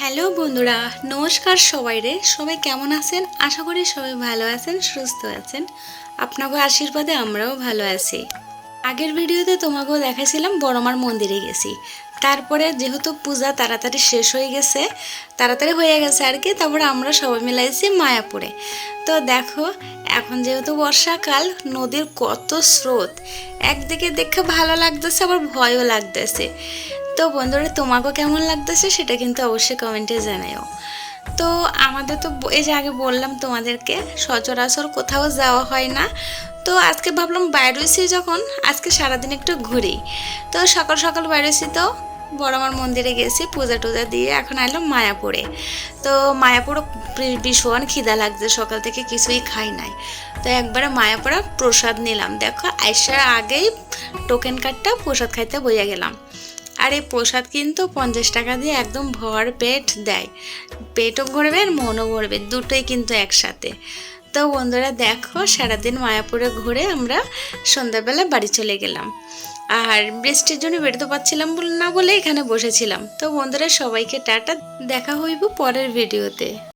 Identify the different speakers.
Speaker 1: Hello বন্ধুরা, নমস্কার সবাইরে। সবাই কেমন আছেন? আশা করি সবাই ভালো আছেন, সুস্থ আছেন। আপনাকে আশীর্বাদে আমরাও ভালো আছি। আগের ভিডিওতে তোমাকেও দেখাছিলাম বড়মার মন্দিরে গেছি। তারপরে যেহেতু পূজা তাড়াতাড়ি শেষ হয়ে গেছে, তাড়াতাড়ি হয়ে গেছে আর কি, তারপরে আমরা সবাই মিলাইছি মায়াপুরে। তো দেখো, এখন যেহেতু বর্ষাকাল, নদীর কত স্রোত, একদিকে দেখে ভালো লাগতেছে আবার ভয়ও লাগতেছে। তো বন্ধুরা, তোমাকেও কেমন লাগতেছে সেটা কিন্তু অবশ্যই কমেন্টে জানাও। তো আমাদের তো এই যে আগে বললাম তোমাদেরকে, সচরাচর কোথাও যাওয়া হয় না। তো আজকে ভাবলাম বাইরেছি যখন, আজকে সারাদিন একটু ঘুরি। তো সকাল সকাল বাইরেছি, তো বড়মার মন্দিরে গেছি, পূজা টুজা দিয়ে এখন এলাম মায়াপুরে। তো মায়াপুরে ভীষণ খিদা লাগছে, সকাল থেকে কিছুই খাই নাই। তো একবারে মায়াপুরে প্রসাদ নিলাম। দেখো, আইসার আগেই টোকেন কার্ডটা প্রসাদ খাইতে বইয়া গেলাম। আর এই প্রসাদ কিন্তু 50 টাকা দিয়ে একদম ভর পেট দেয়। পেটও ভরবে আর মনও ভরবে, দুটোই কিন্তু একসাথে। তো বন্ধুরা দেখো, সারাদিন মায়াপুরে ঘুরে আমরা সন্ধ্যাবেলা বাড়ি চলে গেলাম। আর বৃষ্টির জন্য বেরোতে পারছিলাম না বলে এখানে বসেছিলাম। তো বন্ধুরা, সবাইকে টাটা, দেখা হইব পরের ভিডিওতে।